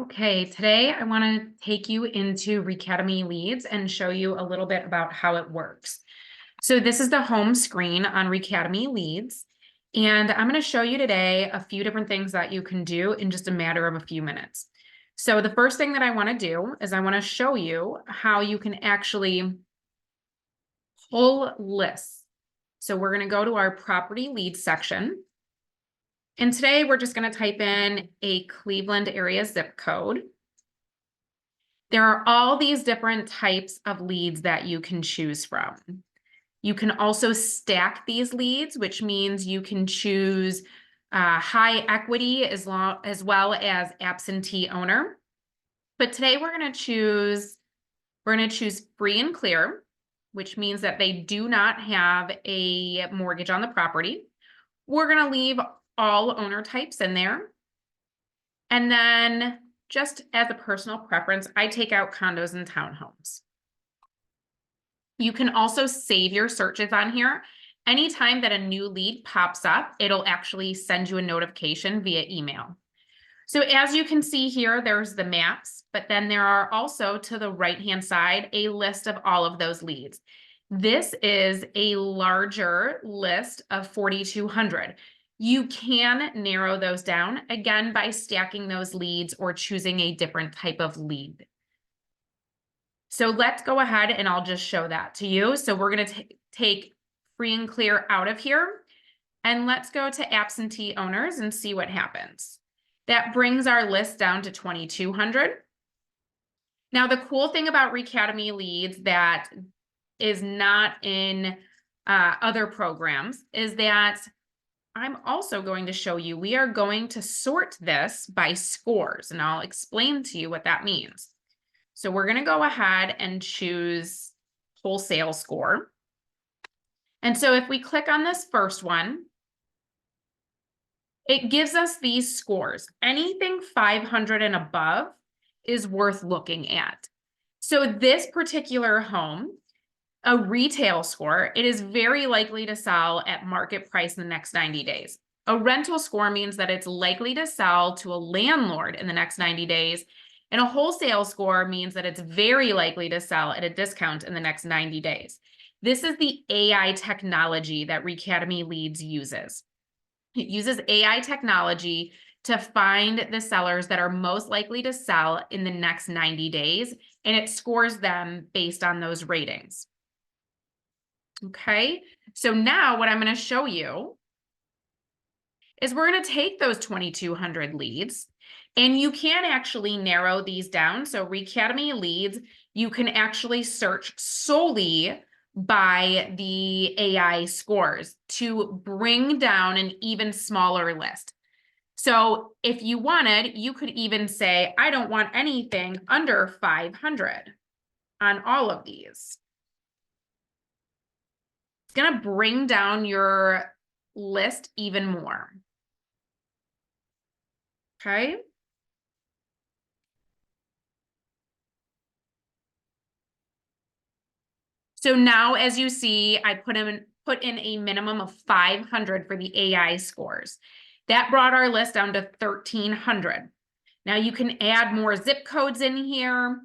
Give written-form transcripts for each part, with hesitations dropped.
Okay, today I want to take you into REcademy Leads and show you a little bit about how it works. So this is the home screen on REcademy Leads, and I'm going to show you today a few different things that you can do in just a matter of a few minutes. So the first thing that I want to do is I want to show you how you can actually pull lists. So we're going to go to our property leads section. And today we're just going to type in a Cleveland area zip code. There are all these different types of leads that you can choose from. You can also stack these leads, which means you can choose high equity as well as absentee owner. But today we're going to choose free and clear, which means that they do not have a mortgage on the property. We're going to leave all owner types in there. And then just as a personal preference, I take out condos and townhomes. You can also save your searches on here. Anytime that a new lead pops up, it'll actually send you a notification via email. So as you can see here, there's the maps, but then there are also to the right-hand side, a list of all of those leads. This is a larger list of 4,200. You can narrow those down, again, by stacking those leads or choosing a different type of lead. So let's go ahead and I'll just show that to you. So we're going to take free and clear out of here, and let's go to absentee owners and see what happens. That brings our list down to 2,200. Now, the cool thing about REcademy Leads that is not in other programs is that I'm also going to show you, we are going to sort this by scores, and I'll explain to you what that means. So we're going to go ahead and choose wholesale score. And so if we click on this first one, it gives us these scores. Anything 500 and above is worth looking at. So this particular home, a retail score, it is very likely to sell at market price in the next 90 days. A rental score means that it's likely to sell to a landlord in the next 90 days. And a wholesale score means that it's very likely to sell at a discount in the next 90 days. This is the AI technology that REcademy Leads uses. It uses AI technology to find the sellers that are most likely to sell in the next 90 days, and it scores them based on those ratings. Okay, so now what I'm going to show you is we're going to take those 2,200 leads, and you can actually narrow these down. So REcademy Leads, you can actually search solely by the AI scores to bring down an even smaller list. So if you wanted, you could even say, I don't want anything under 500 on all of these. It's going to bring down your list even more. Okay. So now, as you see, I put in a minimum of 500 for the AI scores. That brought our list down to 1,300. Now you can add more zip codes in here.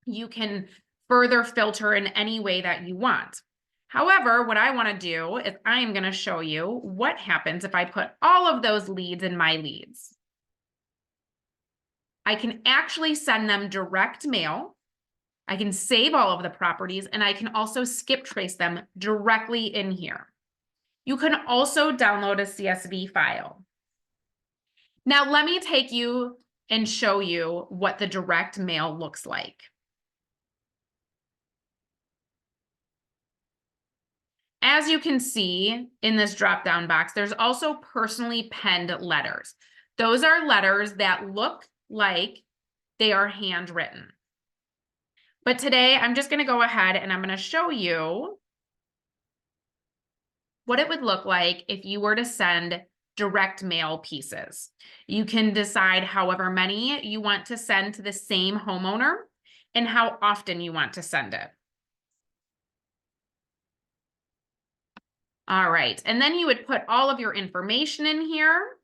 You can further filter in any way that you want. However, what I want to do is I am going to show you what happens if I put all of those leads in my leads. I can actually send them direct mail. I can save all of the properties, and I can also skip trace them directly in here. You can also download a CSV file. Now, let me take you and show you what the direct mail looks like. As you can see in this drop-down box, there's also personally penned letters. Those are letters that look like they are handwritten. But today, I'm just going to go ahead and I'm going to show you what it would look like if you were to send direct mail pieces. You can decide however many you want to send to the same homeowner and how often you want to send it. All right, and then you would put all of your information in here.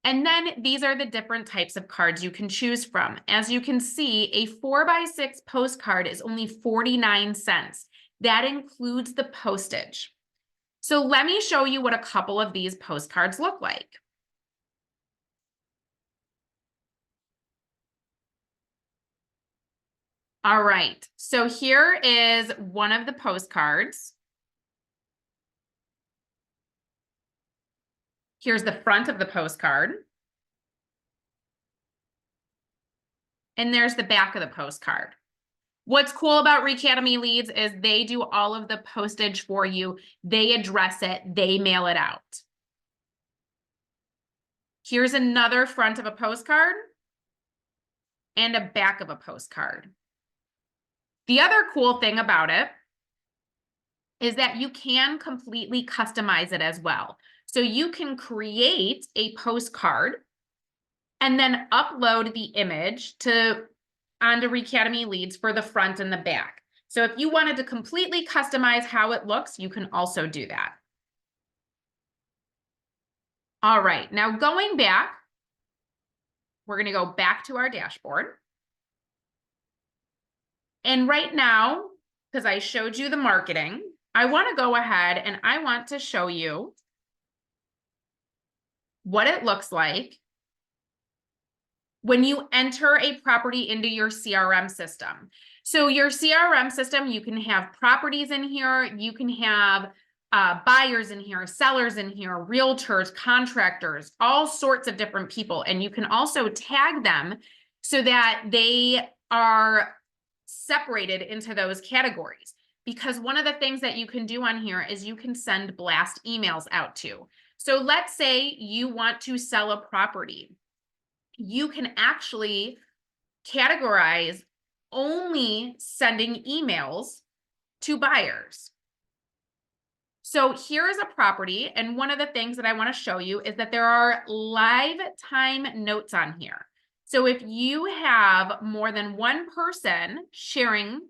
And then these are the different types of cards you can choose from. As you can see, a 4x6 postcard is only 49 cents. That includes the postage. So let me show you what a couple of these postcards look like. All right, so here is one of the postcards. Here's the front of the postcard. And there's the back of the postcard. What's cool about REcademy Leads is they do all of the postage for you. They address it, they mail it out. Here's another front of a postcard and a back of a postcard. The other cool thing about it is that you can completely customize it as well. So you can create a postcard and then upload the image onto REcademy Leads for the front and the back. So if you wanted to completely customize how it looks, you can also do that. All right, now going back, we're going to go back to our dashboard. And right now, because I showed you the marketing, I want to go ahead and I want to show you what it looks like when you enter a property into your CRM system. So your CRM system, you can have properties in here, you can have buyers in here, sellers in here, realtors, contractors, all sorts of different people. And you can also tag them so that they are separated into those categories. Because one of the things that you can do on here is you can send blast emails out to. So let's say you want to sell a property. You can actually categorize only sending emails to buyers. So here is a property, and one of the things that I want to show you is that there are live time notes on here. So if you have more than one person sharing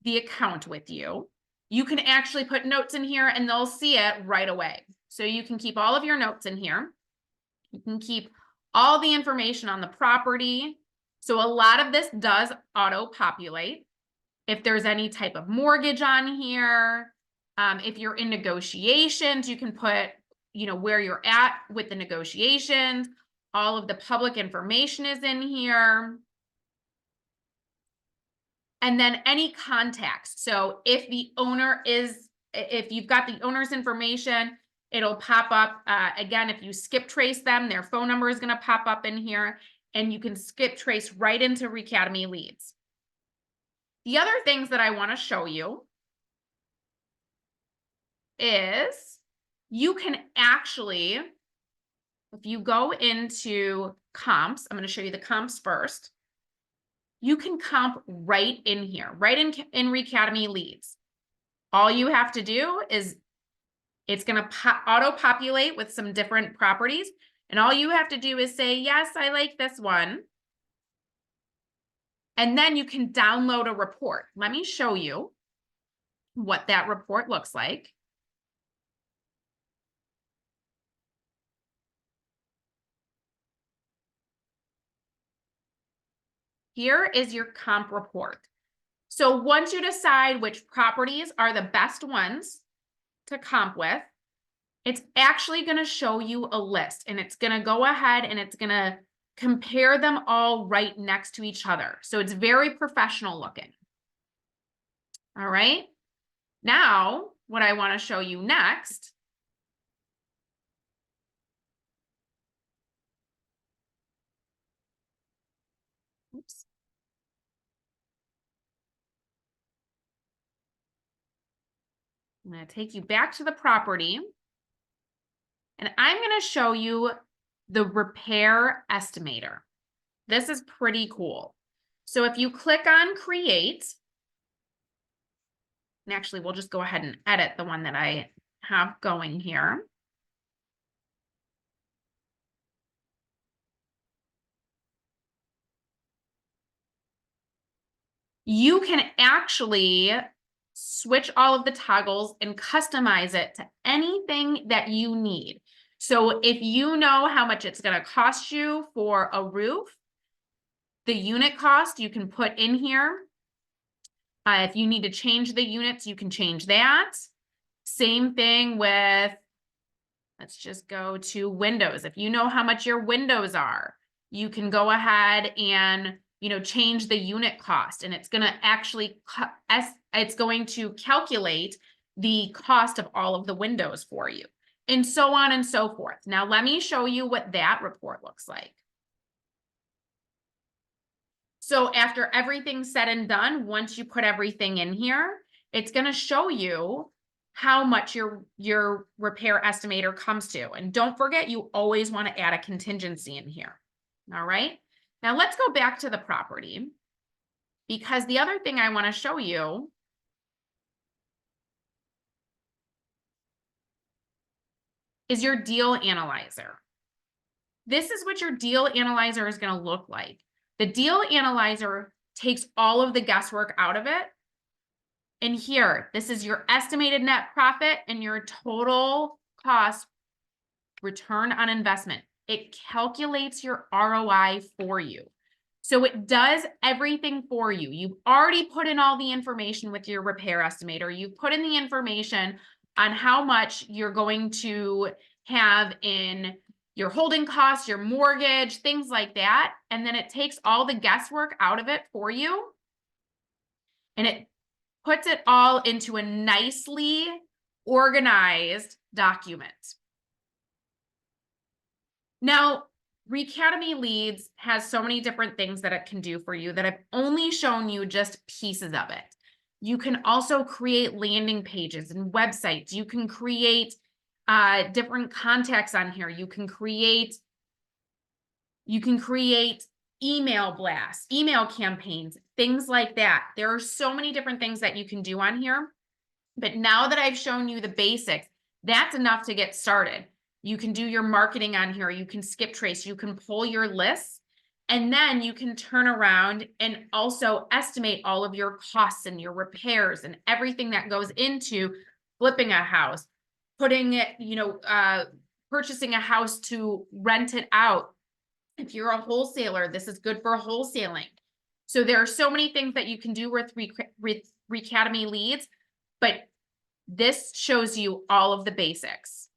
the account with you, you can actually put notes in here and they'll see it right away. So you can keep all of your notes in here. You can keep all the information on the property. So a lot of this does auto-populate. If there's any type of mortgage on here, if you're in negotiations, you can put, where you're at with the negotiations. All of the public information is in here. And then any contacts. So if you've got the owner's information, it'll pop up. Again, if you skip trace them, their phone number is going to pop up in here, and you can skip trace right into REcademy Leads. The other things that I want to show you is you can actually, if you go into comps, I'm going to show you the comps first. You can comp right in here, right in REcademy Leads. All you have to do is it's going to auto-populate with some different properties. And all you have to do is say, yes, I like this one. And then you can download a report. Let me show you what that report looks like. Here is your comp report. So once you decide which properties are the best ones to comp with, it's actually going to show you a list, and it's going to go ahead and it's going to compare them all right next to each other. So it's very professional looking. All right. Now, what I want to show you next oops. I'm going to take you back to the property, and I'm going to show you the repair estimator. This is pretty cool. So if you click on create, and actually we'll just go ahead and edit the one that I have going here. You can actually switch all of the toggles and customize it to anything that you need. So if you know how much it's going to cost you for a roof, the unit cost you can put in here. If you need to change the units, you can change that. Same thing with, let's just go to windows. If you know how much your windows are, you can go ahead and, change the unit cost, and it's going to actually, it's going to calculate the cost of all of the windows for you, and so on and so forth. Now, let me show you what that report looks like. So after everything's said and done, once you put everything in here, it's going to show you how much your repair estimator comes to. And don't forget, you always want to add a contingency in here. All right. Now let's go back to the property, because the other thing I want to show you is your deal analyzer. This is what your deal analyzer is going to look like. The deal analyzer takes all of the guesswork out of it. And here, this is your estimated net profit and your total cost return on investment. It calculates your ROI for you. So it does everything for you. You've already put in all the information with your repair estimator. You've put in the information on how much you're going to have in your holding costs, your mortgage, things like that. And then it takes all the guesswork out of it for you. And it puts it all into a nicely organized document. Now, REcademy Leads has so many different things that it can do for you that I've only shown you just pieces of it. You can also create landing pages and websites. You can create different contacts on here. You can create email blasts, email campaigns, things like that. There are so many different things that you can do on here. But now that I've shown you the basics, that's enough to get started. You can do your marketing on here. You can skip trace. You can pull your lists. And then you can turn around and also estimate all of your costs and your repairs and everything that goes into flipping a house, putting it, purchasing a house to rent it out. If you're a wholesaler, this is good for wholesaling. So there are so many things that you can do with REcademy Leads, but this shows you all of the basics.